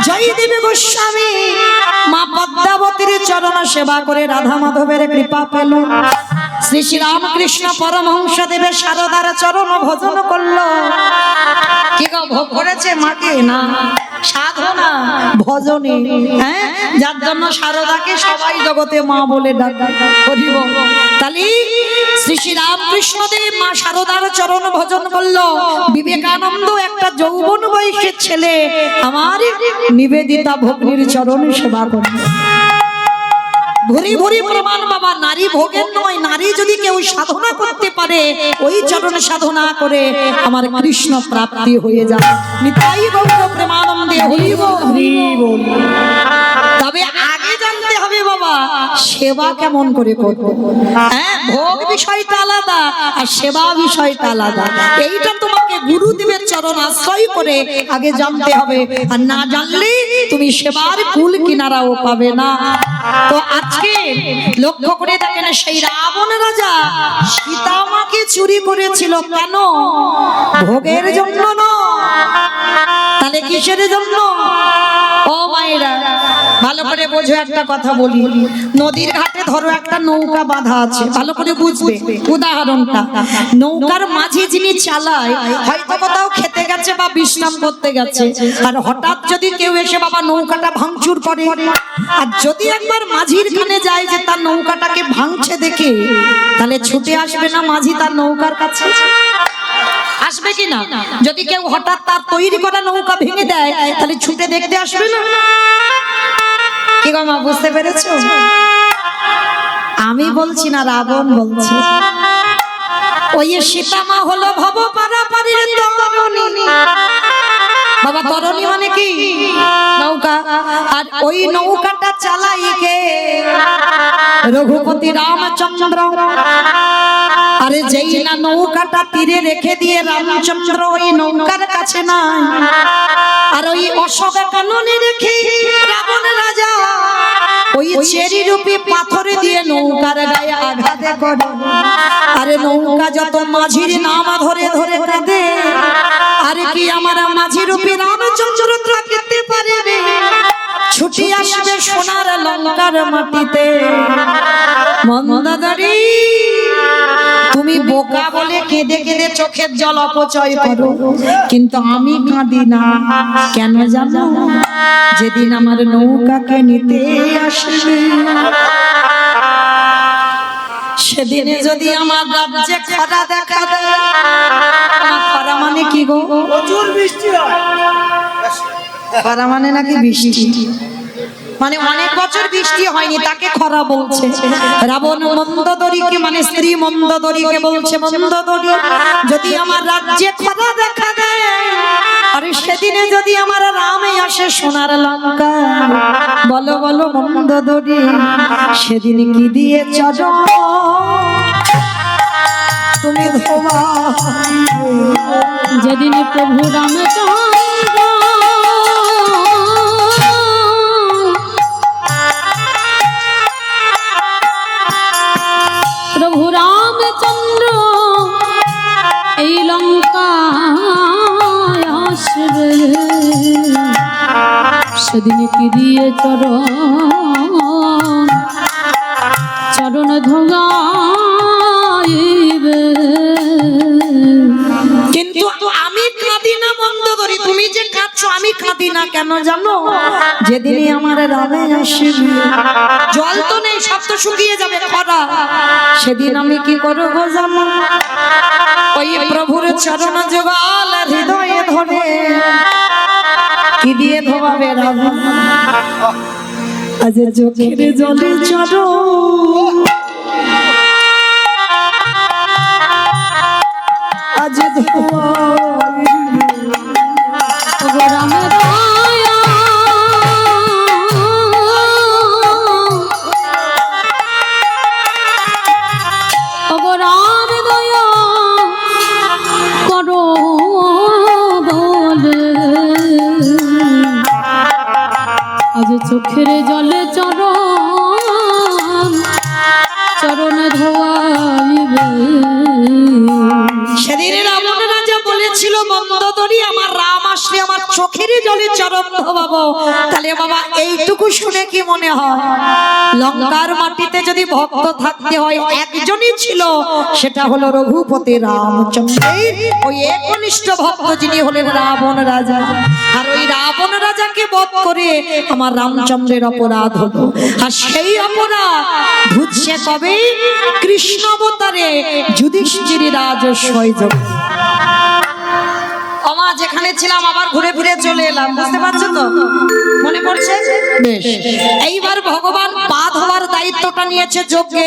জয়দেব গোস্বামী মা পদ্মাবতীর চরণ সেবা করে রাধা মাধবের কৃপা পেল। শ্রী শ্রী রামকৃষ্ণ পরমহংস দেবের শারদার চরণ ভজন করলো। কি গো ভোগ করেছে মাকে? না, সাধনা ভজনে, হ্যাঁ, যার জন্য শারদাকে সবাই জগতে মা বলে ডাকে। বলিব তালি শ্রী শ্রী রামকৃষ্ণ দেব মা শারদার চরণ ভজন করলো। বিবেকানন্দ একটা যৌবন বয়সের ছেলে আমার নিবেদিতা ভগ্নির চরণ সেবা করলো। ভরি ভরি প্রমাণ বাবা, নারী ভোগের নয়, নারী যদি কেউ সাধনা করতে পারে ওই চরণ সাধনা করে আমার কৃষ্ণ প্রাপ্তি হয়ে যায়। নিতাই গৌর প্রেমানন্দে হরি বল। তবে আগে জানতে হবে বাবা সেবা কেমন করে করব। হ্যাঁ, ভোগ বিষয়টা আলাদা আর সেবা বিষয়টা আলাদা। এইটা তোমাকে গুরুদেবের চরণ আশ্রয় করে আগে জানতে হবে, আর না জানলে তুমি সেবার কুল কিনারাও পাবে না। তো আজকে লক্ষ্য করে দেখেন, সেই রাবণ রাজা সীতা মাকে চুরি করেছিল কেন? ভোগের জন্য নয়, তাহলে কিসের জন্য? ও মায়েরা ভালো করে বোঝো, একটা কথা বলি। নদীর ঘাটে ধরো একটা নৌকা বাঁধা আছে, ভালো করে বুঝবে উদাহরণটা। নৌকার মাঝি যিনি চালায় হয়তো কোথাও খেতে গেছে বা বিশ্রাম করতে গেছে, আর হঠাৎ যদি কেউ এসে বাবা নৌকাটা ভাঙচুর করে, আর যদি একবার মাঝির কানে যায় যে তার নৌকাটাকে ভাঙছে দেখে, তাহলে ছুটে আসবে না মাঝি তার নৌকার কাছে? আসবে কি না? যদি কেউ হঠাৎ তার তৈরি করা নৌকা ভেঙে দেয় তাহলে ছুটে দেখতে আসবে না? কি গো মা, বুঝতে পেরেছো? আমি বলছি না, রাবণ বলছে। ওই সীতা মা হলো ভব পারাপারের তরণী। বাবা তরণী মানে কি? নৌকা। আর ওই নৌকাটা চালাই কে? রঘুপতি রামচন্দ্র। আরে যেই না নৌকাটা তীরে রেখে দিয়ে রামচন্দ্র ওই নৌকার কাছে নাই, আর ওই অশোক কাননে রেখে রাবণ রাজা ওই চেরি রূপী পাথরে দিয়ে নৌকার গায়ে আঘাত করে। আরে নৌকা যত মাঝির নাম ধরে ধরে কাঁদে, আরে কি আমার মাঝি রূপী রামচন্দ্র থাকতে পারে রে? ছুটি আসবে সোনার লঙ্কার মাটিতে। মন্দাদারি তুমি বোকা বলে কেঁদে কেঁদে চোখের জল অপচয় করো, কিন্তু আমি কাঁদি না। কেন জানো? যেদিন আমার নৌকাকে নিতে আসবে সেদিনে যদি আমার রাজ্যে খরা দেখা দেয়। খরা মানে কি গো? প্রচুর বৃষ্টি হয়। খরা মানে নাকি বৃষ্টি, মানে অনেক বছর বৃষ্টি হয়নি, তাকে খরা বলছে। রাবণ মন্দোদরীকে মানে স্ত্রী মন্দোদরীকে বলছে, মন্দোদরী যদি আমার রাজ্যে খরা দেখা দেয়, আরে সেদিনে যদি আমার রামে আসে সোনার লঙ্কা, বলো বলো মন্দোদরী সেদিন কি দিয়ে চরণ তুমি ধোবা? যেদিন প্রভু রামচন্দ্র প্রভু রামচন্দ্র এই লঙ্কায় আসবে, সেদিন কি দিয়ে চরণ ধোগাইবে। কিন্তু আমি কাঁদি না মন্দোদরী, তুমি যে কাঁদছো আমি কাঁদি না। কেন জানো? যেদিনই আমার রামে আসবে, জল তো নেই, সব তো শুকিয়ে যাবে খরা, সেদিন আমি কি করব জানো? ওই প্রভুর চরণ যুগল হৃদয়ে ধরে কি দিয়ে ধোবাবে রাবণ? আজ চোখের জলে চরণ আজ ধোয়া চোখের জলে চরণ ধোয়াইবে। সেদিন রাবণ রাজা বলেছিল মন্দোদরী আমার রাম আসলে আমার চোখেরই জলে চরণ ধোবাবো, তাহলে বাবা এইটুকু শুনে কি মনে হয় লঙ্কার মাটিতে যদি ভক্ত থাকতে হয় একজনই ছিল, সেটা হলো রঘুপতি রামচন্দ্রের ওই একনিষ্ঠ ভক্ত যিনি হলেন রাবণ রাজা। আর ওই রাবণ রাজাকে বধ করে আমার রামচন্দ্রের অপরাধ হলো, আর সেই অপরাধ ধুচ্ছে তবে কৃষ্ণ অবতারে যুধিষ্ঠির রাজস্বয় যোগ। আমা যেখানে ছিলাম আবার ঘুরে ফিরে চলে এলাম, বুঝতে পারছো তো? মনে পড়ছে? বেশ। এইবার ভগবান পা ধোয়ার দায়িত্বটা নিয়েছে যজ্ঞে,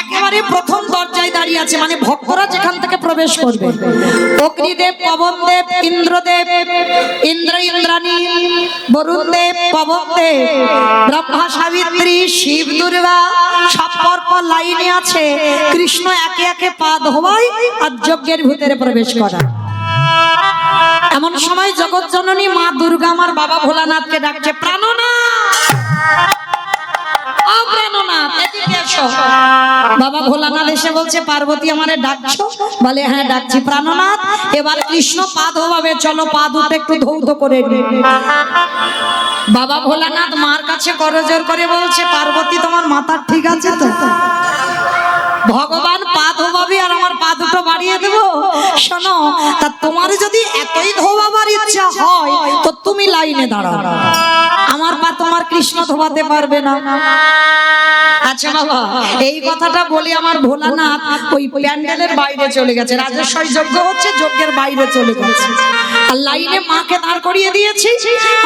একেবারে প্রথম দরজায় দাঁড়িয়ে আছে, মানে ভক্তরা যেখান থেকে প্রবেশ করবে। অগ্নিদেব, পবনদেব, ইন্দ্রদেব, ইন্দ্র ইন্দ্রাণী, বরুণদেব, পবনদেব, ব্রহ্মা, সাবিত্রী, শিব, দুর্গা সব পরপর লাইনে আছে। কৃষ্ণ একে একে পা ধোয়ায় আর যজ্ঞের ভিতরে প্রবেশ করা। এমন সময় জগৎ জননী মা দুর্গা আমার বাবা ভোলানাথকে ডাকছে, প্রাণনাথ, ও প্রাণনাথ, এদিকে এসো। বাবা ভোলানাথ এসে বলছে, পার্বতী আমারে ডাকছো? বলে হ্যাঁ ডাকছি। প্রাণনাথ, এবার কৃষ্ণ পা ধোয়াবে, চলো পা দুটো একটু ধৌত করে নি। বাবা ভোলানাথ মার কাছে করজোর করে বলছে, পার্বতী তোমার মাথা ঠিক আছে তো? ভগবান পা ধোবাবে আর আমার পা দুটো বাড়িয়ে দেব? শোনো, তা তোমার যদি এতই ধোবাবার ইচ্ছা হয় তো তুমি লাইনে দাঁড়াও, আমার পা তোমার কৃষ্ণ ধোবাতে পারবে না। আচ্ছা বাবা, এই কথাটা বলে আমার ভোলানাথ ওই প্যান্ডেলের বাইরে চলে গেছে। রাজস্বয় যজ্ঞ হচ্ছে, যজ্ঞের বাইরে চলে গেছে, আর লাইনে মাকে দাঁড় করিয়ে দিয়েছি।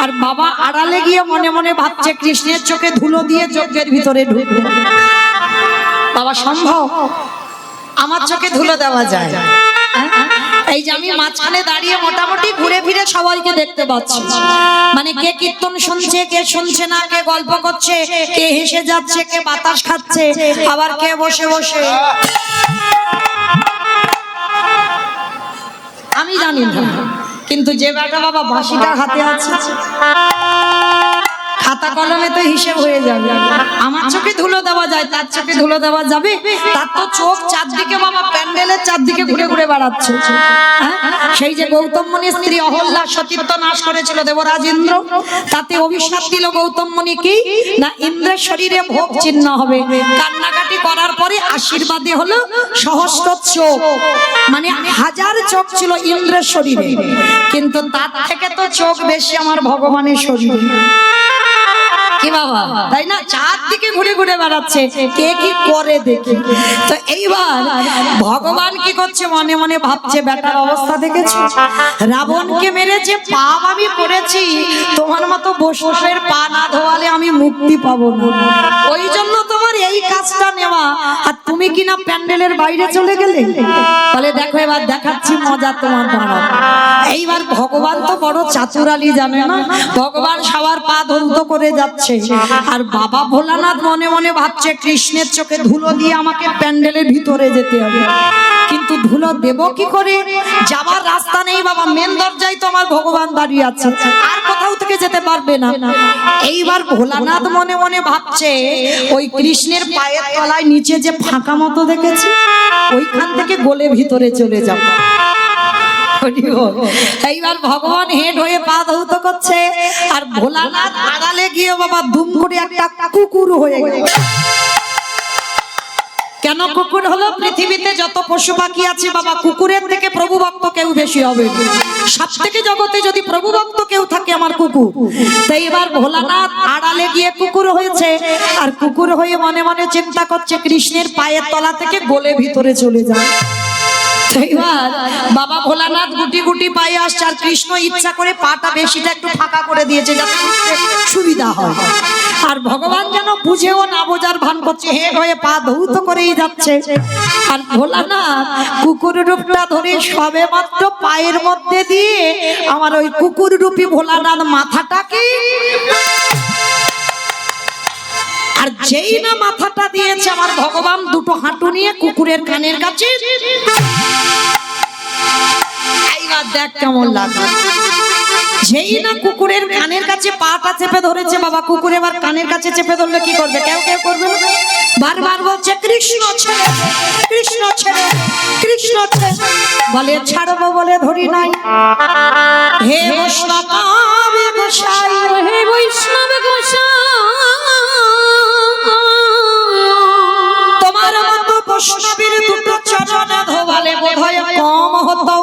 আর বাবা আড়ালে গিয়ে মনে মনে ভাবছে কৃষ্ণের চোখে ধুলো দিয়ে যজ্ঞের ভিতরে ঢুকবে। বাবা সম্ভব? আমার চোখে ধুলো দেওয়া যায়? এই যে আমি মাঝখানে দাঁড়িয়ে মোটামুটি ঘুরে ফিরে সবাইকে দেখতে পাচ্ছি, মানে কে কীর্তন শুনছে, কে শুনছে না, কে গল্প করছে, কে হেসে যাচ্ছে, কে বাতাস খাচ্ছে, আবার কে বসে বসে। আমি জানি না, কিন্তু যে বেটা বাবা বাঁশিটা হাতে আছে, খাতা কলমে তো হিসেব হয়ে যাবে। আমার চোখে ধুলো দেওয়া যায়, তার চোখে ধুলো দেওয়া যাবে? তার তো চোখ চারদিকে বাবা প্যান্ডেলের চারদিকে ঘুরে ঘুরে বেড়াচ্ছে। সেই যে গৌতম মুনির স্ত্রী অহল্যা সতীত্ব নাশ করেছিল দেবরাজ ইন্দ্র, তাতে অভিশাপ দিল গৌতম মুনি কি না ইন্দ্রের শরীরে ভোগ চিহ্ন হবে। কান্নাকাটি করার পরে আশীর্বাদে হলো সহস্র চোখ, মানে 1000 চোখ ছিল ইন্দ্রের শরীরে, কিন্তু তার থেকে তো চোখ বেশি আমার ভগবানের শরীরে। কি বাবা, তাই না? চারদিকে ঘুরে ঘুরে বেড়াচ্ছে, কে কি করে দেখি। তো এইবার ভগবান কি করছে, মনে মনে ভাবছে, বেটার অবস্থা দেখেছো, রাবণকে মেরেছে, পাপ আমি করেছি, তোমার মতো বৈষ্ণবের পা না ধোয়ালে আমি মুক্তি পাবো না, ওই জন্য তোমার এই কাজটা নেওয়া। আর তুমি কিনা প্যান্ডেলের বাইরে চলে গেলে। বলে দেখো এবার দেখাচ্ছি মজা তোমার দ্বারা। এইবার ভগবান তো বড় চাতুরালি, জানে না, ভগবান সবার পা ধৌত করে যাচ্ছে, আর বাবা ভোলানাথ মনে মনে ভাবছে কৃষ্ণের চোখে ধুলো দিয়ে আমাকে প্যান্ডেলের ভিতরে যেতে হবে, কিন্তু ধুলো দেব কি করে? যাবার রাস্তা নেই বাবা, মেন দরজায় তো আমার ভগবান দাঁড়িয়ে আছে, আর কোথাও থেকে যেতে পারবে না। এইবার ভোলানাথ মনে মনে ভাবছে ওই কৃষ্ণের পায়ের তলায় নিচে যে ফাঁকা মতো দেখেছি, ওইখান থেকে গলে ভিতরে চলে যাব। এইবার ভগবান হেড হয়ে পা ধৌত করছে, আর ভোলানাথ আড়ালে গিয়ে বাবা দুম করে একটা কুকুর হয়ে গেল। কেন কুকুর হলো? পৃথিবীতে যত পশু পাখি আছে বাবা, কুকুরের থেকে প্রভু ভক্ত কেউ বেশি হবে। সব থেকে জগতে যদি প্রভু ভক্ত কেউ থাকে আমার কুকুর। তাই এবার ভোলানাথ আড়ালে গিয়ে কুকুর হয়েছে, আর কুকুর হয়ে মনে মনে চিন্তা করছে কৃষ্ণের পায়ের তলা থেকে গলে ভিতরে চলে যায়। এইবার বাবা ভোলানাথ গুটি গুটি পায়ে আসছে, আর কৃষ্ণ ইচ্ছা করে পাটা বেশিটা একটু ফাঁকা করে দিয়েছে যাতে সুবিধা হয়। আর ভগবান যেন বুঝেও না বোঝার ভান করছে, হেড হয়ে পা ধৌত করেই যাচ্ছে। আর ভোলানাথ কুকুর রূপটা ধরে সবে মাত্র পায়ের মধ্যে দিয়ে আমার ওই কুকুর রূপী ভোলানাথ মাথাটাকে, আর যেই না মাথাটা দিয়েছে আমার ভগবান দুটো হাঁটু নিয়ে কুকুরের কানের কাছে, এইবার দেখ কেমন লাগে। যেই না কুকুরের কানের কাছে পাটা চেপে ধরেছে বাবা, কুকুর এবার কানের কাছে চেপে ধরলে কি করবে? কেউ কেউ করবে না? বারবার বলছে কৃষ্ণ ছেড়ে, কৃষ্ণ ছেড়ে, কৃষ্ণ ছেড়ে। বলে ছাড়বো বলে ধরি নাই। হে বৈষ্ণব গোসাই, হে বৈষ্ণব গোসাই, তোমার মতো বৈষ্ণবের দুটো চরণ ধোয়ালে বোধহয় কম হতো,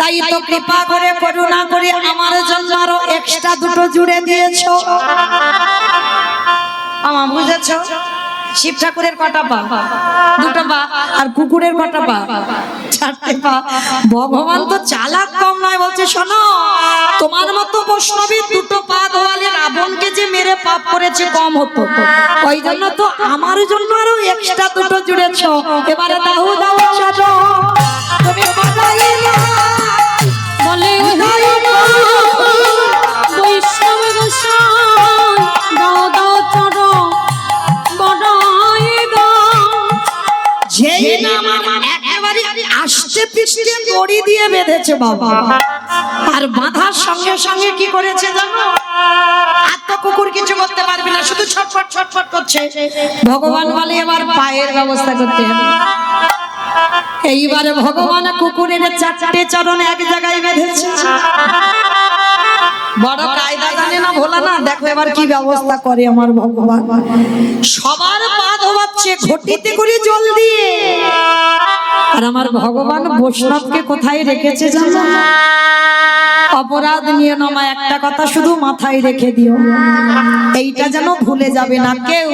তাই তো কৃপা করে করুণা করে আমার জন্য আরো এক্সট্রা দুটো জুড়ে দিয়েছো। আমার বুঝেছো? শিব ঠাকুরের কটা পা? দুটো পা। আর কুকুরের কটা পা? চারটে পা। ভগবান তো চালাক কম নয়, বলছে শোনো, তোমার মতো বৈষ্ণবীর দুটো পা ধোয়ালে রাবণকে যে মেরে পাপ করেছে কম হতো, ওই জন্য তো আমার জন্য আরো এক্সট্রা দুটো জুড়েছো। এবারে দাও দাও চলো, তুমি বাড়াই না। বলে বৈষ্ণব গোসাই, দাও দাও চরণ বড়াই দাও। যেই না আমার একেবারে আস্তে পিছতে দড়ি দিয়ে বেঁধেছে বাবা, আর বাঁধার সঙ্গে সঙ্গে কি করেছে জানো? আর তো কুকুর কিছু করতে পারবে না, শুধু ছটফট ছটফট করছে। ভগবান বলে এবার পায়ের ব্যবস্থা করতে হবে। এইবারে ভগবান কুকুরের চারটে চরণ এক জায়গায় বেঁধেছে। বড় কায়দা জানে না ভোলা না, দেখো এবার কি ব্যবস্থা করে আমার ভগবান। সবার পা ধোয়াচ্ছে ঘটিতে করে জল দিয়ে, আর আমার ভগবান বৈষ্ণবকে কোথায় রেখেছে জানো? অপরাধ নিয়ে নমা, একটা কথা শুধু মাথায় রেখে দিও, এইটা যেন ভুলে যাবে না কেউ।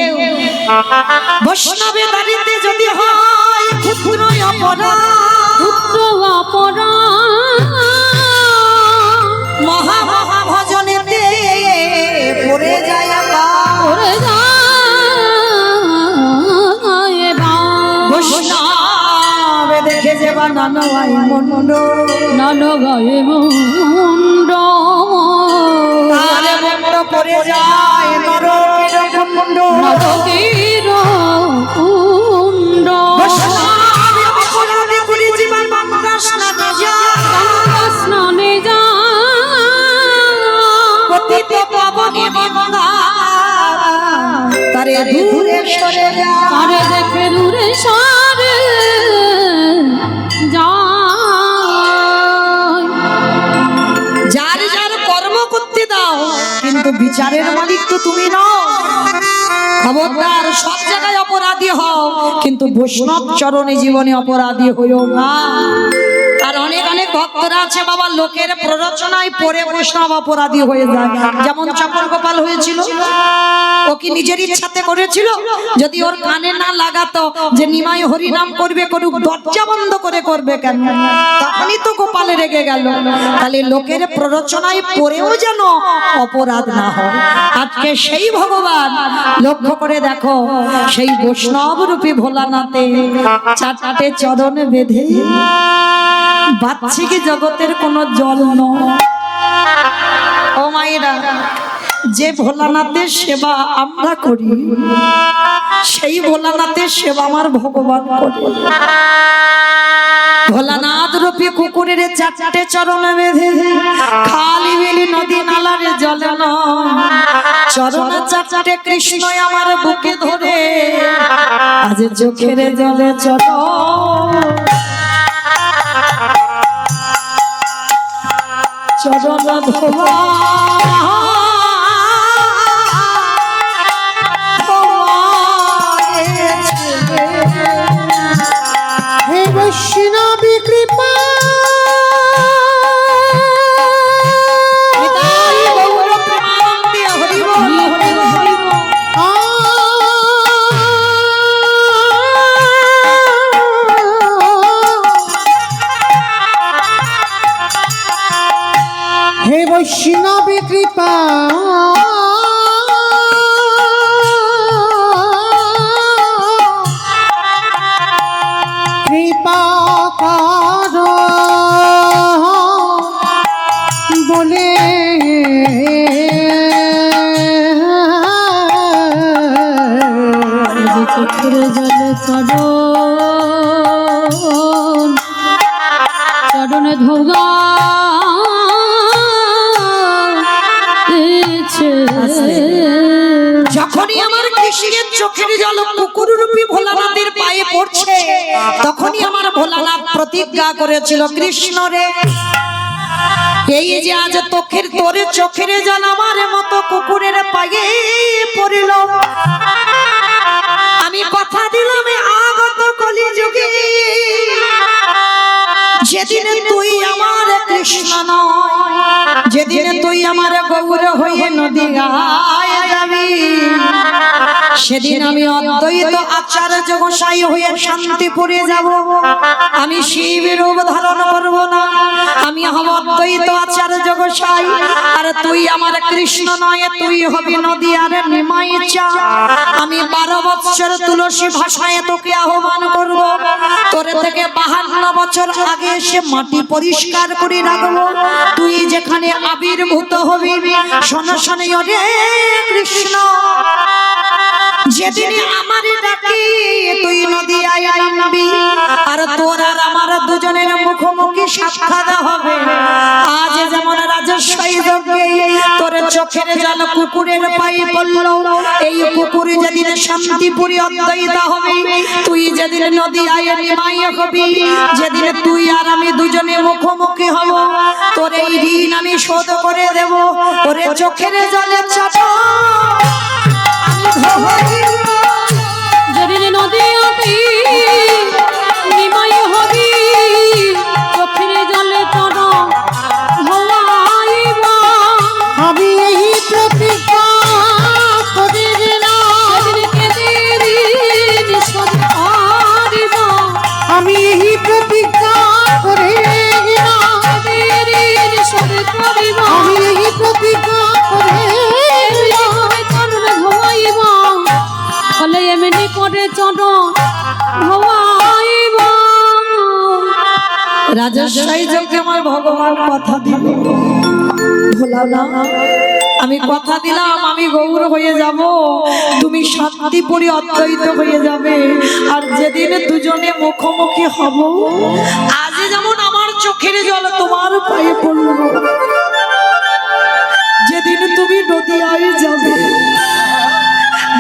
বৈষ্ণবের বাড়িতে যদি হয় ক্ষুদ্র অপরাধ, পুত্র অপরাধ, মহা মহা ভজনেতে পড়ে যায় ওরে যায় বাবা। বৈষ্ণব দেখে যে বানানো হয় মন্ড, নানো গায়ে মুন্ড, তারে মন্ড পড়ে যায় নরকের মুন্ড। নরকের কুণ্ড। বৈষ্ণব অপরাধে করে জীবন বাংলা স্নানে যায়, গঙ্গা স্নানে যায়, পতিত পাবনে বন্দা তারে দূরে সরে যায়। তারে দেখে দূরে সরে যায়। যার যার কর্ম করতে দাও, কিন্তু বিচারের মালিক তো তুমি নও। খবরদার, সব জায়গায় অপরাধী হও, কিন্তু বৈষ্ণব চরণে জীবনে অপরাধী হইও না। আর অনেক অনেক ভক্তরা আছে বাবা, লোকের প্ররোচনায় পড়ে বৈষ্ণব অপরাধী হয়ে যায়। যেমন চপল গোপাল হয়েছিল, ও কি নিজের ইচ্ছাতে করেছিল? যদি ওর কানে না লাগাতো যে নিমাই হরি নাম করবে করুক, দরজা বন্ধ করে করবে কেন? তখনই তো গোপালে রেগে গেল। তাহলে লোকের প্ররোচনায় পড়েও যেন অপরাধ না হয়। আজকে সেই ভগবান লক্ষ্য করে দেখো, সেই বৈষ্ণব রূপী ভোলানাথে চারটে চরণ বেঁধে বাহ্যিক জগতের কোনো জল নয়। ও মায়েরা, যে ভোলানাথের সেবা আমরা করি, সেই ভোলানাথের সেবা আমার ভগবান করে। ভোলানাথ রূপী কুকুরের চারটে চরণ বেঁধে খালি বেলি নদী নালার জল চরণ চারটে কৃষ্ণ আমার বুকে ধরে আজ চোখের জলে চরণ ধোয়া। হে বৈষ্ণবী কৃপা, হে বৈষ্ণবী কৃপা, কৃপা করো বলে চোখের জলে চরণ ধোগা আছে যখনই আমার কৃষ্ণের চোখের জল কুকুর রূপী ভোলানাথের পায়ে পড়ছে, তখনই আমার ভোলানাথ প্রতিজ্ঞা করেছিল, কৃষ্ণ রে, এই যে আজ তোর চোখের জল আমার মতো কুকুরের পায়ে পড়িল, আমি কথা দিলাম আগত কলিযুগে যেদিন তুই আমার কৃষ্ণ নয়, যেদিন তুই আমার গৌর হয়ে নদীয়ায় যাবি, সেদিন আমি অদ্বৈত আচার্য গোসাই হয়ে শান্তিপুরে যাব। আমি শিব রূপ ধারণ করব না, আমি হব অদ্বৈত আচার্য গোসাই, আর তুই আমার কৃষ্ণ নয়, তুই হবি নদীয়ার নিমাইচা। আমি 12 বছর তুলসী ভাষায় তোকে আহ্বান করব, তোর থেকে 52 বছর আগে এসে মাটি পরিষ্কার করে রাখবো, তুই যেখানে আবির্ভূত হবি, শোনো শোনো রে কৃষ্ণ, যেদিন আমার ডাকে তুই নদীয়ায় নামবি, আর তোর আর আমার দুজনের মুখোমুখি সাক্ষাৎ হবে। আজ যেমন রাজস্বই যজ্ঞে তোর চোখের জল কুকুরের পায়ে পড়ল, এই কুকুর যেদিন শান্তিপুরে অদ্বৈত হবে, তুই যেদিন নদীয়ায় নিমাই হবি, যেদিন তুই আর আমি দুজনে মুখোমুখি হব, তোর এই ঋণ আমি শোধ করে দেব। ওরে চোখের জলে চাপা যেদিন নদী আবি নিমাই হবি, চোখের জলে চর হওয়াইবা, আমি এই প্রতিজ্ঞা করে দিলাম, আমি এই প্রতিজ্ঞা করে দিলাম, আমি এই প্রতিজ্ঞা করে এমনি করে চরণ ভবাইব। রাজস্বই যজ্ঞে আমার ভগবান কথা দিল, ভোলানা আমি কথা দিলাম আমি গৌর হয়ে যাব, তুমি শান্তিপুরে অদ্বৈত হয়ে যাবে, আর যেদিন দুজনে মুখোমুখি হব, আজ যেমন আমার চোখের জল তোমার পায়ে পড়ল, যেদিন তুমি নদীয়ায় যাবে,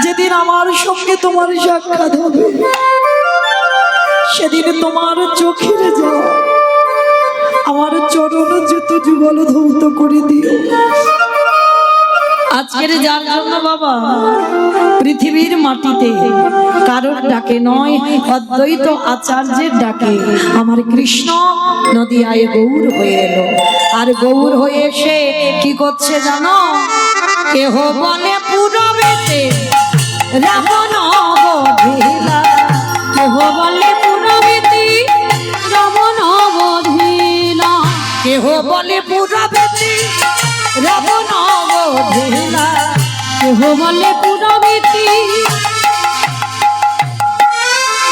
যেদিন আমার সঙ্গে তোমার সাক্ষাৎ হবে, সেদিন তোমার চোখের জল আমার চরণ যত যুগল ধৌত করে দিও। আজকের যার জন্য বাবা পৃথিবীর মাটিতে কারোর ডাকে নয়, অদ্বৈত আচার্যের ডাকে আমার কৃষ্ণ নদীয়ায় গৌর হয়ে এলো, আর গৌর হয়ে এসে কি করছে জানো, কেহ বলে পুরবেতে রাবণ বধিলা, কেহ বলে পুরবেতি রাবণ বধিলা, কেহ বলে পুরবেতে রাবণ বধিলা, কেহ বলে পুরবেতি।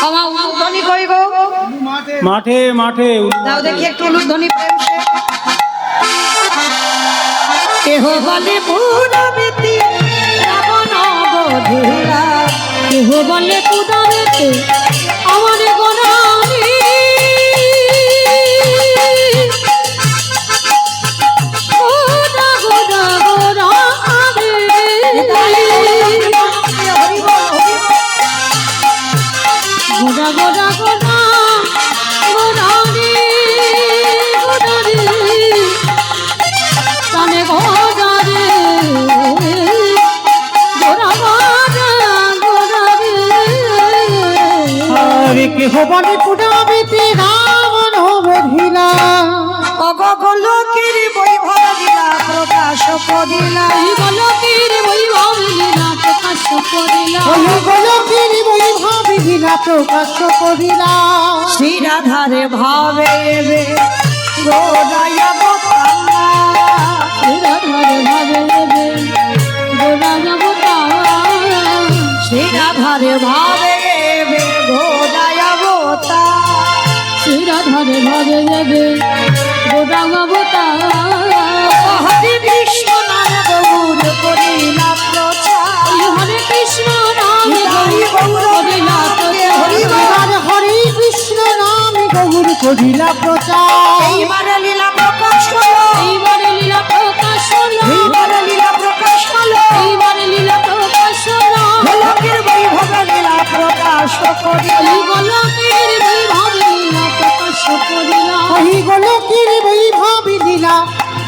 আমার উলুধ্বনি কই গো, মাঠে মাঠে দাও দেখি একটু উলুধ্বনি প্রেম সে। কেহ বলে পুরবেতে রাবণ বধিলা, কেহ বলে পুরবেতি আমার গোরানি, গোরা গোরা গোরা গোরা গোরা গোরা গোরানি গোরানি তানে গোরানি গোরা গোরা গোরানি। আরে কেহ বলে পুরবেতি রাবণ বধিলা, অগলোকের বৈভব লীলা প্রকাশ করিলা, এই গোলকের বৈভব লীলা প্রকাশ করিলা, গোলকের বৈভব লীলা প্রকাশ করিলা, শ্রী রাধারে ভাবে গোরায় বতালা, রাধার ভাবে রে গোরা জগতা, শ্রী রাধারে ভাবে গোরায় বতা, রাধার ভাবে রে গোরা জগতা, হরে কৃষ্ণ নাম গৌর করিলা প্রচার, হরে কৃষ্ণ নাম করিলা প্রচার, হরে কৃষ্ণ নাম গৌর করিলা প্রচার, এইবারে লীলা প্রকাশ হলো, এইবারে লীলা প্রকাশ হলো, এইবারে লীলা প্রকাশ হলো,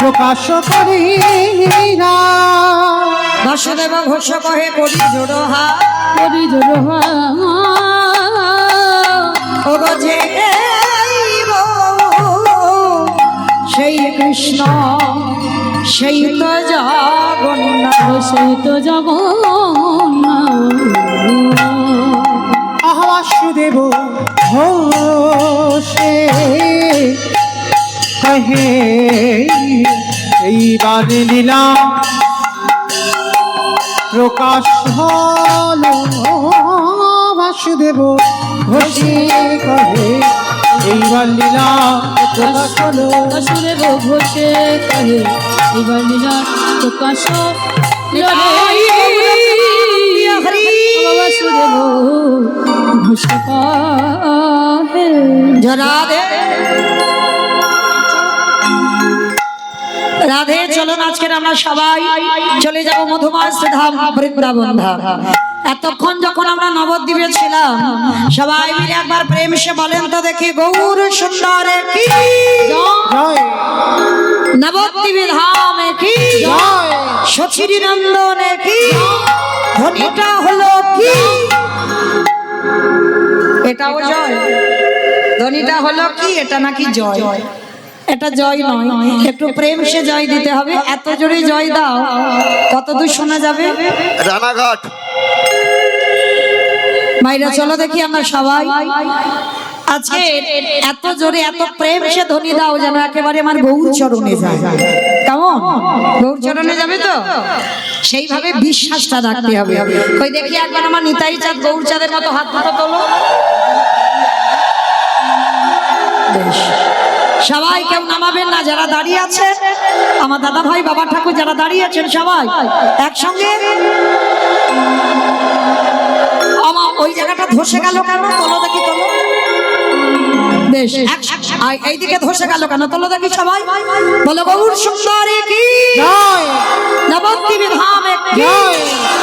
প্রকাশ করি বাসুদেব ঘোষ কহে করি জোড় হাত করি জোড়া ও গো যে সেই কৃষ্ণ সেই তো জগন্নাথ সেই তো জগন্নাথ বাসুদেব ঘোষে কহে এইবার লীলা প্রকাশ হলো বাসুদেব ঘোষে কহে এইবার লীলা প্রকাশ হলো বাসুদেব ঘোষে কহে এইবার লীলা প্রকাশ বাসুদেব ঘোষ কহে রাধে রাধে। চলুন আজকের আমরা সবাই চলে যাব মধুমাস ধাম বৃন্দাবন ধাম। এতক্ষণ যখন আমরা নবদ্বীপে ছিলাম সবাই মিলে একবার প্রেম সে বলেন তো দেখি গৌর সুন্দরে কি জয় নবদ্বীপে ধামে কি জয় সচিরি নন্দনে কি ধ্বনিটা হলো কি এটাও জয় ধ্বনিটা হলো কি এটা নাকি জয় এটা জয় নয় একটু প্রেম সে জয় দিতে হবে এত জোরে জয় দাও কত দূর শোনা যাবে রানাঘাট মাইরা চলো দেখি আমরা সবাই আজকে এত জোরে এত প্রেম সে ধ্বনি দাও যেন একেবারে আমার গৌর চরণে যায় কেমন গৌর চরণে যাবে তো সেইভাবে বিশ্বাসটা রাখতে হবে কই দেখি একবার আমার নিতাই চাঁদ গৌর চাঁদের মতো হাত দুটো তোলো বেশ সবাই কেউ নামাবেন না যারা দাঁড়িয়ে আছে আমার দাদা ভাই বাবা ঠাকুর যারা দাঁড়িয়ে আছেন সবাই একসঙ্গে আমার ওই জায়গাটা ধসে গেল কেন তোলো দেখি তোলো বেশ এইদিকে ধসে গেল কেন তোলো দেখি সবাই বলো গৌর সুন্দরী কি জয় নবদ্বীপ ধামে কি জয়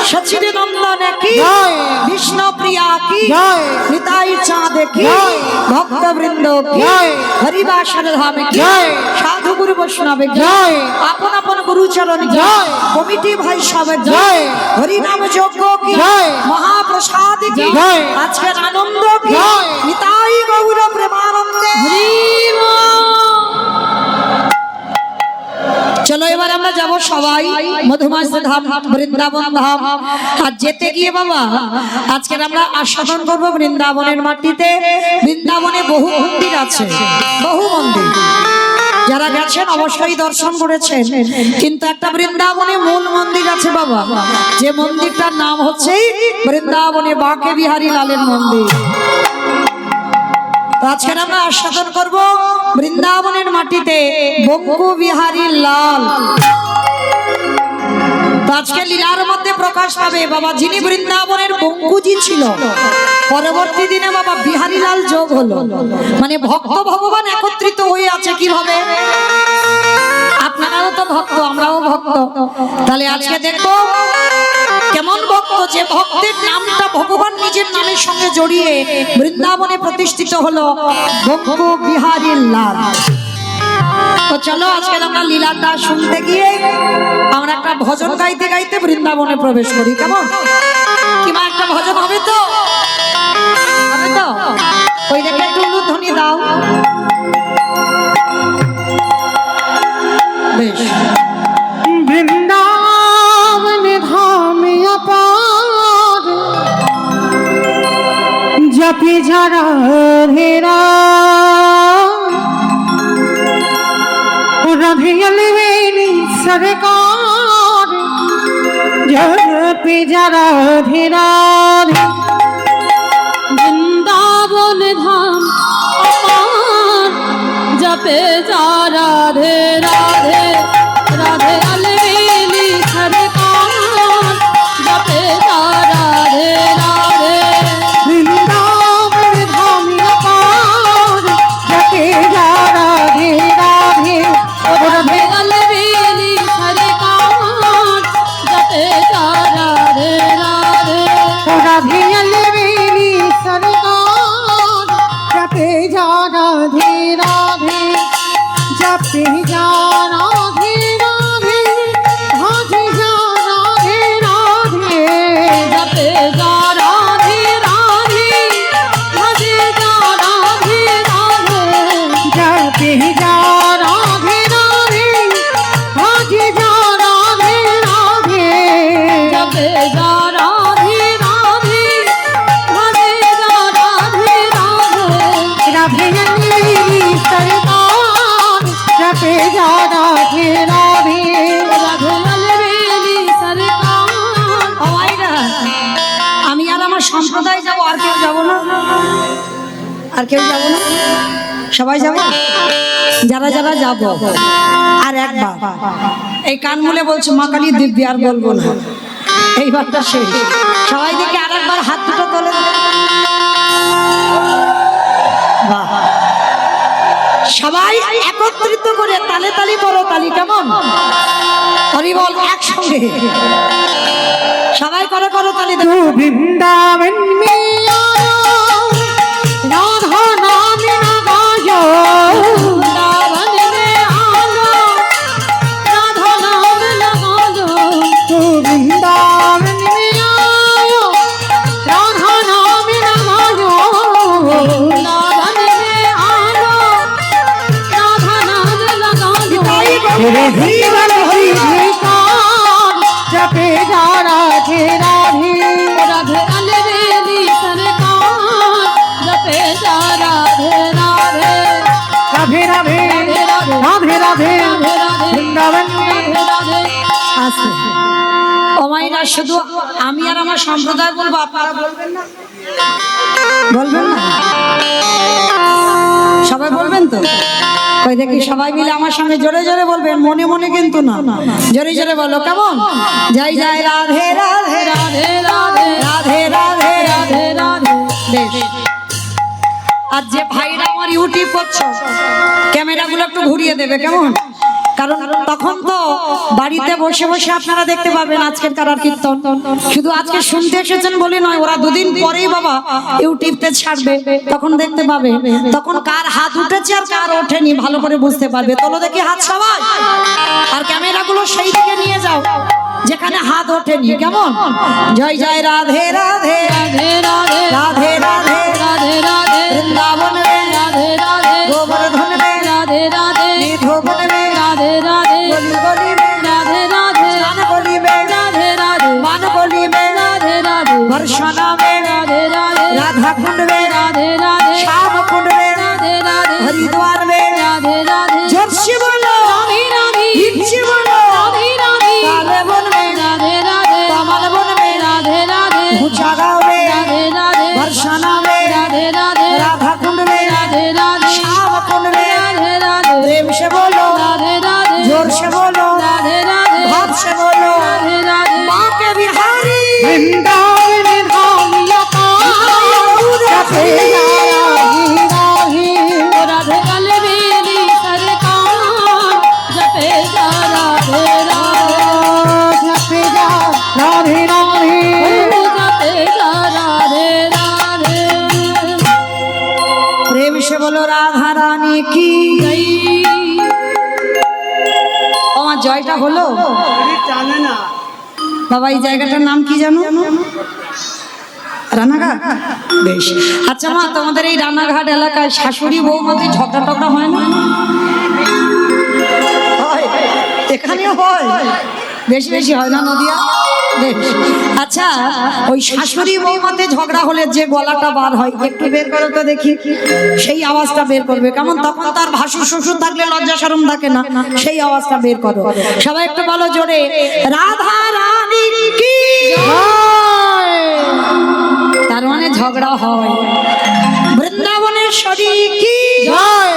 সচিরি নন্দনে কি জয় বিষ্ণু প্রিয়া কি জয় নিতাই চাঁদ কি জয় ভক্তবৃন্দ কি জয় হরিবাসর ধামে কি জয় সাধু গুরু বৈষ্ণবে কি জয় আপন আপন গুরুচরণ কি জয় কমিটি ভাই সবে জয় হরিনাম যজ্ঞ কি জয় মহাপ্রসাদ কি জয় আজকের আনন্দ কি জয় নিতাই গৌর প্রেমানন্দে চলো এবার আমরা যাব সবাই মধুমাস ধাম বৃন্দাবন ধাম আর যেতে গিয়ে বাবা আজকের আমরা আস্বাদন করব বৃন্দাবনের মাটিতে বৃন্দাবনে বহু মন্দির আছে বহু মন্দির যারা গেছেন অবশ্যই দর্শন করেছেন কিন্তু একটা বৃন্দাবনে মূল মন্দির আছে বাবা যে মন্দিরটার নাম হচ্ছে বৃন্দাবনে বাঁকে বিহারী লালের মন্দির আজকে আমরা আস্বাদন করব বৃন্দাবনের মাটিতে বঙ্কু বিহারী লাল আজকে লীলার মধ্যে প্রকাশ পাবে বাবা যিনি বৃন্দাবনের বঙ্কুজি ছিল পরবর্তী দিনে বাবা বিহারী লাল যোগ হলো মানে ভক্ত ভগবান একত্রিত হয়ে আছে কিভাবে আপনারাও তো ভক্ত আমরাও ভক্ত তাহলে আজকে দেখবো কেমন ভক্ত যে ভক্তের নামটা ভগবান নিজের নামের সঙ্গে জড়িয়ে বৃন্দাবনে প্রতিষ্ঠিত হলো বঙ্কু বিহারী লাল তো চলো আজকে আমরা লীলাটা শুনতে গিয়ে আমরা একটা ভজন গাইতে গাইতে বৃন্দাবনে প্রবেশ করি কেমন কিংবা একটা ভজন হবে তো ওই দেখে একটু উলুধ্বনি দাও বেশ বৃন্দাবন ধাম অপার জপি যারা হেরা রাধিয়ালি সরকার জপি যারা হেরা বৃন্দাবন ধাম অপার জপে যারা রাধে রাধে রাধে আলবেলি সরকার জপে রাধে রাধে বৃন্দাবন ধাম আর কেউ যাবো না? সবাই যাবো? যারা যারা যাবো আর একবার এই কান মুলে বলছো মা কালী দিব্যি, আর বলবো না, এইবারটা শেষ। সবাই দেখে আর একবার হাত দুটো তোলে। বাহ, সবাই একত্রিত করে তালে তালি বড় তালি, কেমন? হরি বল একসঙ্গে সবাই করো করো তালি। तू वृंदावन में आया राधा नाम लगायो वृंदावन में आना राधा नाम लगा दो तू वृंदावन में आयो राधा नाम लगायो वृंदावन में आना राधा नाम लगा दो तेरे जीवन हरि कान जपे जा राधे राधे राधे अलवेली सरकार जपे जा राधे राधे राधे राधे राधे राधे वृंदावन में राधे राधे আছে ও মাইরা, শুধু আমি আর আমার সম্প্রদায় বলবো, আপনারা বলবেন না? বলবেন না? সবাই বলবেন তো? কই দেখি সবাই মিলে আমার সঙ্গে জোরে জোরে বলবেন, মনে মনে কিন্তু না, জোরে জোরে বলো, কেমন? জয় জয় রাধে রাধে राधे राधे রাধে রাধে राधे राधे বেশ। আর যে ভাইরা আমার ইউটিউব করছো, ক্যামেরাগুলো একটু ঘুরিয়ে দেবে, কেমন? কারণ তখন তো বাড়িতে বসে বসে আপনারা দেখতে পাবেন আজকের কারার কীর্তন। শুধু আজকে শুনতে এসেছেন বলে নয়, ওরা দুদিন পরেই বাবা ইউটিউবতে ছাড়বে, তখন দেখতে পাবে, তখন কার হাত উঠেছে আর কার ওঠেনি ভালো করে বুঝতে পারবে। তোলো দেখি হাত সবাই, আর ক্যামেরাগুলো সেই দিকে নিয়ে যাও যেখানে হাত ওঠেনি, কেমন? জয় জয় রাধে রাধে राधे राधे রাধে রাধে राधे राधे বৃন্দাবন রে राधे राधे গোবর্ধন রে राधे राधे নিধোবন রে राधे राधे গলি গলি রে राधे राधे স্নান করিবে राधे राधे মান করিবে राधे राधे বর্ষণা রে राधे राधे রাধা কুণ্ড রে राधे राधे শ্যাম কুণ্ড রে राधे राधे হরিদ্বার রে राधे राधे জর্ষি বলো राधे राधे হিপসি বলো राधे राधे কালে বন রে राधे राधे কমল বন রে राधे राधे ঘুচা গাও রে राधे राधे বর্ষণা রে राधे राधे রাধা কুণ্ড রে राधे राधे শ্যাম কুণ্ড রে राधे राधे প্রেম সে বলো राधे राधे जोर से बोलो राधे राधे भाव से बोलो राधे राधे माँ के बिहारी वृंदावन धाम जपे जा राधे राधे राधे अलवेली सरकार जपे जा राधे राधे जपे जा राधे राधे जपे जा राधे राधे प्रेम से बोलो राधा रानी की जय আমার জয়টা হলো বাবা। এই জায়গাটার নাম কি জানো? রানাঘাট। বেশ, আচ্ছা মা, তোমাদের এই রানাঘাট এলাকায় শাশুড়ি বৌমতি ঝগড়া টগড়া হয় না? হয়, এখানেও হয়, বেশি বেশি হয় না নদিয়া? বেশ, আচ্ছা ওই শাশুড়ি বৌমতে ঝগড়া হলে যে গলাটা বার হয়, একটু বের করো তো দেখি, সেই আওয়াজটা বের করবে, কেমন? তখন তার ভাসুর শ্বশুর থাকলে লজ্জা শরম থাকে না, সেই আওয়াজটা বের করো সবাই, একটু বলো জোরে, রাধা রানী কি। তার মানে ঝগড়া হয়। বৃন্দাবনেশ্বরী কি জয়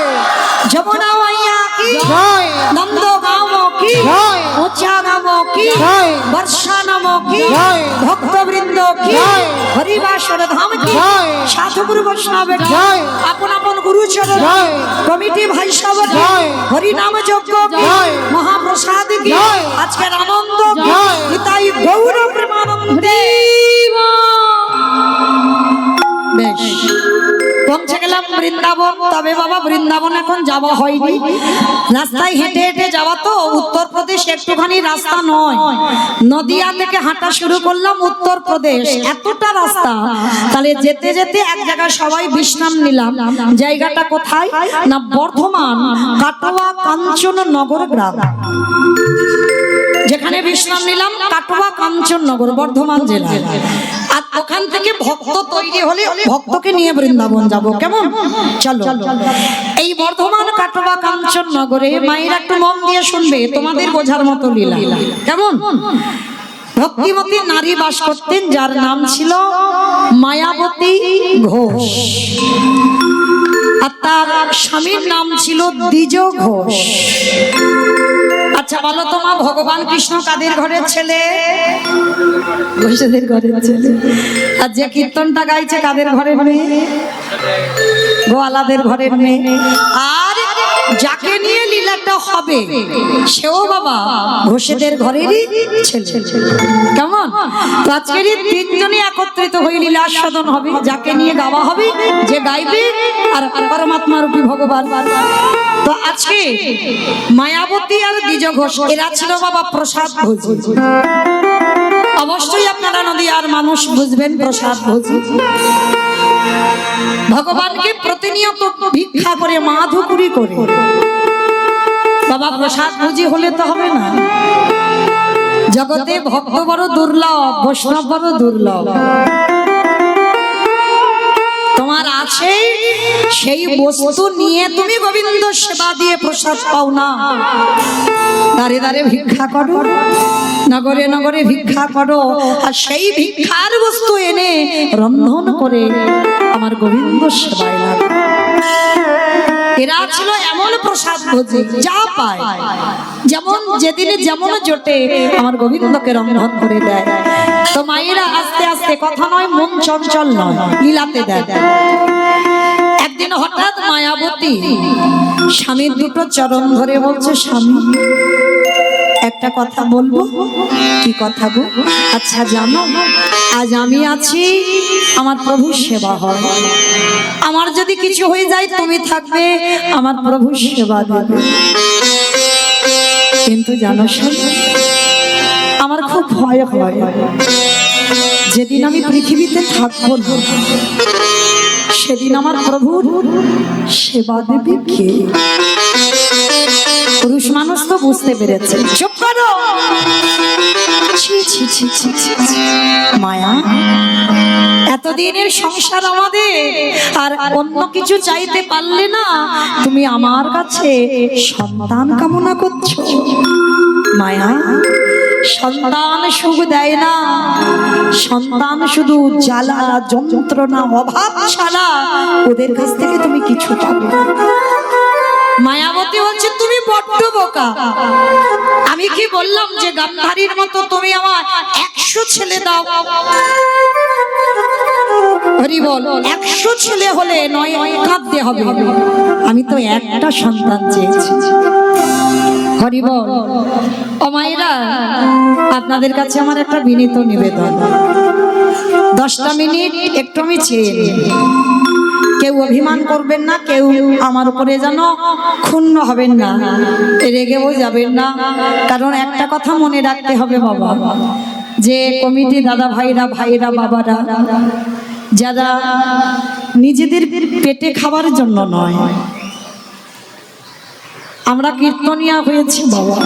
যমুনা মাইয়া কি জয় নন্দগাঁও কি জয় উচ্চাগাঁও কি জয় বর্ষানাম কি জয় ভক্তবৃন্দ কি জয় হরিবাসর ধাম কি জয় সাধুগুরু বৈষ্ণব কি জয় আপন আপন গুরুচরণ জয় কমিটি ভাই সব জয় হরিনাম যজ্ঞ কি জয় মহাপ্রসাদ কি জয় আজকের আনন্দ কি জয় নিতাই গৌর প্রেমানন্দে। বেশ, পৌঁছে গেলাম বৃন্দাবন। তবে বাবা বৃন্দাবন এখন যাওয়া হয়নি, রাস্তায় হেঁটে হেঁটে যাওয়া তো, উত্তরপ্রদেশ একটুখানি রাস্তা নয়, নদিয়া থেকে হাঁটা শুরু করলাম উত্তরপ্রদেশ, এতটা রাস্তা। তাহলে যেতে যেতে এক জায়গায় সবাই বিশ্রাম নিলাম। জায়গাটা কোথায় না বর্ধমান কাটোয়া কাঞ্চননগর গ্রাম, যেখানে বিশ্রাম নিলাম কাটোয়া কাঞ্চননগর বর্ধমান জেলায়। আর ওখান থেকে ভক্ত তৈরি হলে ভক্তকে নিয়ে বৃন্দাবন যাব, কেমন? চলো, এই বর্ধমান কাটোয়া কাঞ্চননগরে মায়ের একটু মন দিয়ে শুনবে, তোমাদের বোঝার মতো লীলা, কেমন? ভক্তিমতী নারী বাস করতেন, যার নাম ছিল মায়াবতী ঘোষ। আর তার স্বামীর নাম ছিল দ্বিজ ঘোষ। আচ্ছা বলো তো মা, ভগবান কৃষ্ণ কাদের ঘরের ছেলে? ঘোষেদের ঘরের ছেলে। আর যে কীর্তনটা গাইছে কাদের ঘরের মেয়ে? গোয়ালাদের ঘরের মেয়ে। আর যাকে নিয়ে লীলাটা হবে সেও বাবা ঘোষেদের ঘরেরই ছেলে। কেমন? তো আজকের এই তিনজনই একত্রিত হয়ে লীলা আস্বাদন হবে। যাকে নিয়ে গাওয়া হবে, যে গাইবে, আর পরমাত্মা রূপী ভগবান। তো আজকে মায়াবতী আর দ্বিজ ঘোষ এরা ছিল বাবা প্রসাদ ভোজী। অবশ্যই আপনারা নদীয়ার মানুষ বুঝবেন প্রসাদ ভোজী। ভগবানকে প্রতিনিয়ত ভিক্ষা করে মাধুকুরি করে বাবা প্রসাদ ভোজী হলে তো হবে না। জগতে ভক্ত বড় দুর্লভ, বৈষ্ণব বড় দুর্লভ। তোমার আছে সেই বস্তু নিয়ে তুমি গোবিন্দ সেবা দিয়ে প্রসাদ পাও না। দাঁড়ে দাঁড়ে ভিক্ষা করো, নগরে নগরে ভিক্ষা করো, আর সেই ভিক্ষার বস্তু এনে রন্ধন করে আমার গোবিন্দ সেবায় লাগো। এরা ছিল এমন প্রসাদ ভোজী, যা পায় যেমন যেদিনে যেমন জোটে আমার গোবিন্দকে রন্ধন করে দেয়। তো মায়েরা আস্তে আস্তে, কথা নয় মন চঞ্চল নয়, লীলাতে দেয়। একদিন হঠাৎ মায়াবতী স্বামীর দুটো চরণ ধরে বলছে, স্বামী একটা কথা বলবো। কি কথা গো? আচ্ছা জানো, আজ আমি আছি, আমার প্রভুর সেবা হয়। আমার যদি কিছু হয়ে যায় তুমি থাকবে, আমার প্রভুর সেবা দেবে। কিন্তু জানো স্বামী, আমার খুব ভয় হয়, যেদিন আমি পৃথিবীতে থাকবো না সেদিন আমার প্রভুর সেবা দেবে কে? পুরুষ মানুষ তো বুঝতে পেরেছে। চুপ করো। ছি ছি ছি ছি ছি ছি। মায়া, এতদিনের সংসার আমাদের, আর অন্য কিছু চাইতে পারলে না, তুমি আমার কাছে সন্তান কামনা করছো। মায়া, সন্তান সুখ দেয় না, সন্তান শুধু জ্বালা যন্ত্রণা অভাব ছাড়া ওদের কাছ থেকে তুমি কিছু পাবে না। মায়াবতী বলছে তুমি বড্ড বোকা। আমি কি বললাম যে গান্ধারীর মতো তুমি আমার 100 ছেলে দাও? হরি বল, 100 ছেলে হলে নয় কাঁদতে হবে। আমি তো একটা সন্তান চেয়েছি। হরি বল। ও মায়েরা, আপনাদের কাছে আমার একটা বিনীত নিবেদন, 10টা মিনিট একটু আমি চেয়ে নিই। কেউ অভিমান করবেন না, কেউ আমার উপরে যেন ক্ষুণ্ণ হবেন না, রেগেও যাবেন না। কারণ একটা কথা মনে রাখতে হবে বাবা, যে কমিটি দাদা ভাইরা বাবারা যারা নিজেদের পেটে খাবার জন্য নয়, আমরা কীর্তনিয়া হয়েছি বাবা,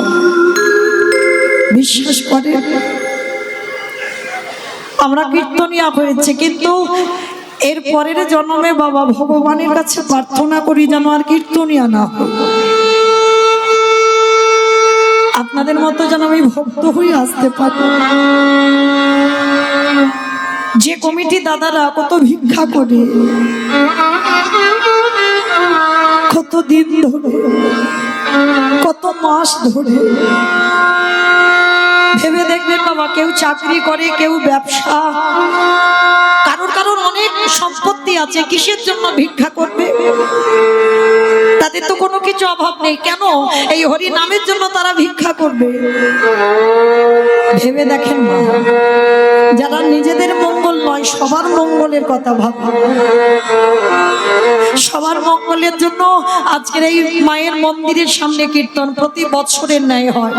বিশ্বাস করে আমরা কীর্তনিয়া হয়েছে। কিন্তু এর পরের জন্মে বাবা ভগবানের কাছে প্রার্থনা করি যেন আর কীর্তনিয়া না হয়। আপনাদের মতো যেন আমি ভক্ত হয়ে আসতে পারি। যে কমিটি দাদারা কত ভিক্ষা করে, কত দিন ধরে, কত মাস ধরে, ভেবে দেখবেন বাবা, কেউ চাকরি করে, কেউ ব্যবসা, কারোর অনেক সম্পত্তি আছে, কিসের জন্য ভিক্ষা করবে? তাদের তো কোনো কিছু অভাব নেই, কেন এই হরি নামের জন্য তারা ভিক্ষা করবে? ভেবে দেখেন মা, যারা নিজেদের মঙ্গল নয় সবার মঙ্গলের কথা ভাবে, সবার মঙ্গলের জন্য আজকের এই মায়ের মন্দিরের সামনে কীর্তন প্রতি বছরের ন্যায় হয়।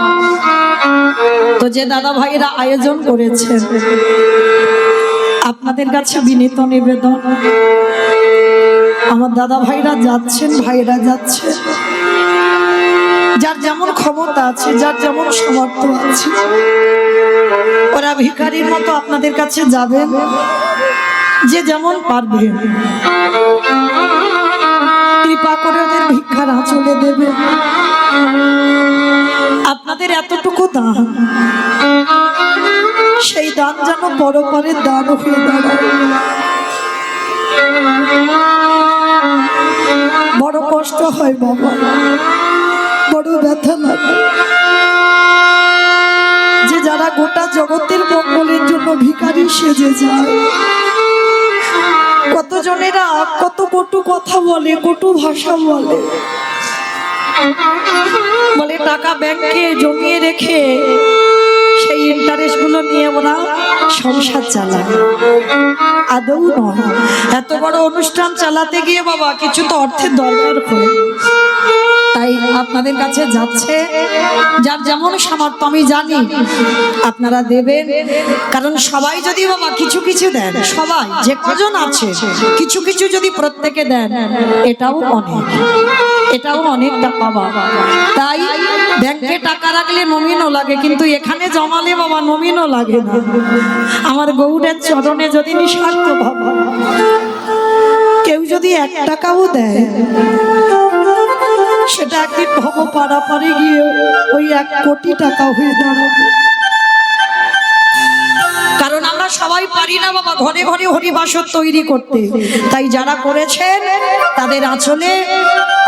তো যে দাদা ভাইরা আয়োজন করেছেন, আপনাদের কাছে বিনীত নিবেদন, আমার দাদা ভাইরা যাচ্ছেন, যার যেমন ক্ষমতা আছে, যার যেমন সামর্থ্য আছে, ওরা ভিখারির মতো আপনাদের কাছে যাবেন, যে যেমন পারবে কৃপা করে ওদের ভিক্ষার আঁচলে দেবে। আপনাদের এতটুকু দান, সেই দান যেন পরপারের দান হয়ে দাঁড়ায়। বড় কষ্ট হয় বাবা, বড় ব্যথা লাগে যে যারা গোটা জগতের মঙ্গলের জন্য ভিখারি সেজে যায়, কতজনেরা কত কটু কথা বলে, কটু ভাষা বলে, বলে টাকা ব্যাংকে জমিয়ে রেখে সেই ইন্টারেস্ট গুলো নিয়ে ওরা সংসার চালায়। আদৌ নয়, এত বড় অনুষ্ঠান চালাতে গিয়ে বাবা কিছু তো অর্থের দরকার হয়। তাই আপনাদের কাছে যাচ্ছে, যার যেমন সামর্থ্য আমি জানি আপনারা দেবেন, কারণ সবাই যদি বাবা কিছু কিছু দেন, সবাই যে কজন আছে কিছু কিছু যদি প্রত্যেকে দেন, এটাও অনেক, এটাও অনেক টাকা বাবা। তাই ব্যাংকে টাকা রাখলে নমিনও লাগে, কিন্তু এখানে জমালে বাবা নমিনও লাগে না। আমার গৌরের চরণে যদি নিঃস্বার্থ বাবা কেউ যদি 1 টাকাও দেয়, সেটা একদিন ভব পাড়াপাড়ি গিয়ে ওই 1 কোটি টাকা হয়ে দাঁড়াবে। কারণ আমরা সবাই পারি না বাবা ঘরে ঘরে হরিবাসর তৈরি করতে। তাই যারা করেছেন তাদের আঁচলে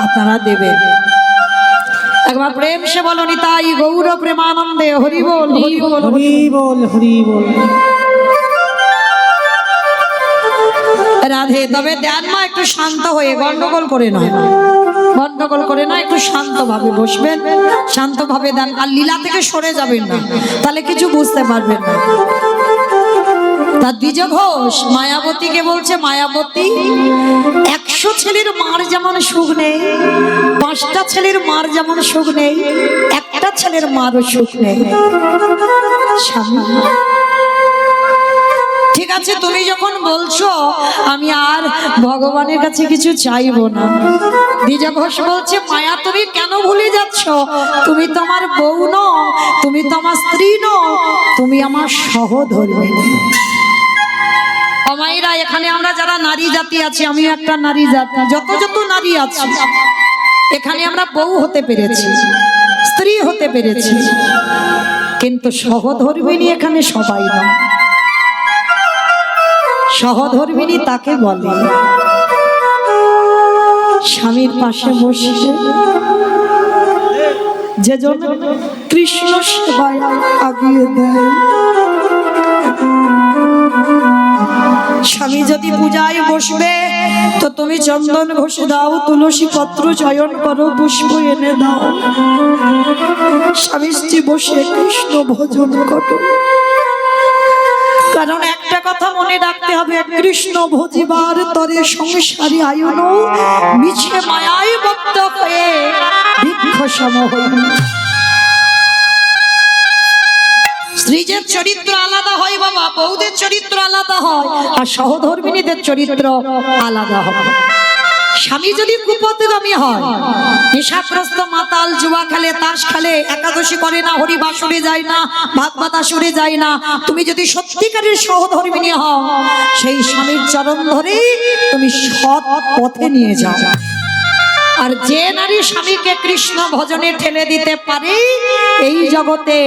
আপনারা দেবেন। একবার প্রেম সে বলো নিতাই গৌর প্রেমানন্দে হরি বল, হরি বল, হরি বল, হরি বল। রাধে। তবে দেন মা একটু শান্ত হয়ে, গন্ডগোল করে নয়, গন্ডগোল করে না, একটু শান্তভাবে বসবেন, শান্তভাবে দেন। আর লীলা থেকে সরে যাবেন না, তাহলে কিছু বুঝতে পারবেন না। তার দ্বিজ ঘোষ মায়াবতীকে বলছে, মায়াবতী 100 ছেলের মার যেমন সুখ নেই, 5টা ছেলের মার যেমন সুখ নেই, একটা ছেলের মারও সুখ নেই। স্বামী ঠিক আছে, তুমি যখন বলছো আমি আর ভগবানের কাছে কিছু চাইবো না। দ্বিজ ঘোষ বলছে, মায়া তুমি কেন ভুলে যাচ্ছ? তুমি তো আমার বউ নও, তুমি তো আমার স্ত্রী নও, তুমি আমার সহধর্মিণী। অমাইরা, এখানে আমরা যারা নারী জাতি আছি, আমি একটা নারী জাতি, যত যত নারী আছে এখানে আমরা বউ হতে পেরেছি, স্ত্রী হতে পেরেছি, কিন্তু সহধর্মিণী এখানে সবাই না। সহধর্মিণী তাকে বলে স্বামীর পাশে বসে যে জন কৃষ্ণ সেবায় আগিয়ে দেয়। স্বামী যদি পূজায় বসবে তো তুমি চন্দন ঘষে দাও, তুলসী পত্র চয়ন করো, পুষ্প এনে দাও, স্বামী স্ত্রী বসে কৃষ্ণ ভজন করো। কারণ একটা কথা মনে রাখতে হবে, কৃষ্ণ ভজিবার তরে সংসারী আয়ুন মিছে মায়ায় বদ্ধ হয়ে বৃক্ষ সম হইল। স্ত্রীদের চরিত্র আলাদা হয় বাবা, বউদের চরিত্র আলাদা হয়, আর সহধর্মিণীদের চরিত্র আলাদা হয়। স্বামী যদি কুপথগামী হয়, নেশাগ্রস্ত মাতাল, জুয়া খেলে, তাস খেলে, একাদশী করে না, হরিবাসরে যায় না, ভাগবত আসরে যায় না, তুমি যদি সত্যিকারের সহধর্মিণী হও, সেই স্বামীর চরণ ধরেই তুমি সৎ পথে নিয়ে যাও। আর যে নারী স্বামীকে কৃষ্ণ ভজনে ঠেলে দিতে পারে এই জগতে,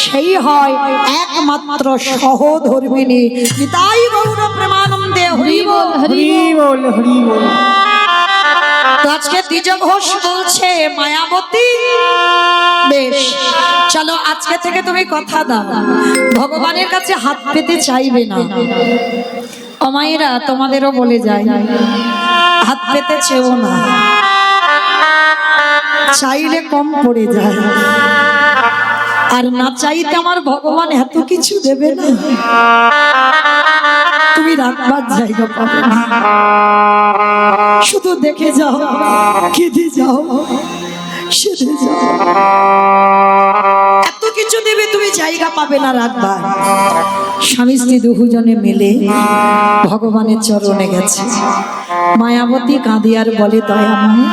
সেই হয় একমাত্র সহধর্মিণী। নিতাই গৌর প্রেমানন্দে হরি বল, হরি বল, হরি বল। তো আজকে দ্বিজ ঘোষ বলছে, মায়াবতী বেশ চলো আজকে থেকে তুমি কথা দাও, ভগবানের কাছে হাত পেতে চাইবে না। অমায়েরা তোমাদেরও বলে যায়, হাত পেতে চেও না, চাইলে কম পড়ে যায়। আর না চাইতে আমার ভগবান এত কিছু দেবে না, তুমি রাখবার জায়গা পাবে না। শুধু দেখে যাও, কেঁদে যাও, সেদে যাও, এত কিছু দেবে, তুমি জায়গা পাবে না রাখবার। স্বামী স্ত্রী দুজনে মিলে ভগবানের চরণে গেছে। মায়াবতী কাঁদিয়ার বলে, দয়াময়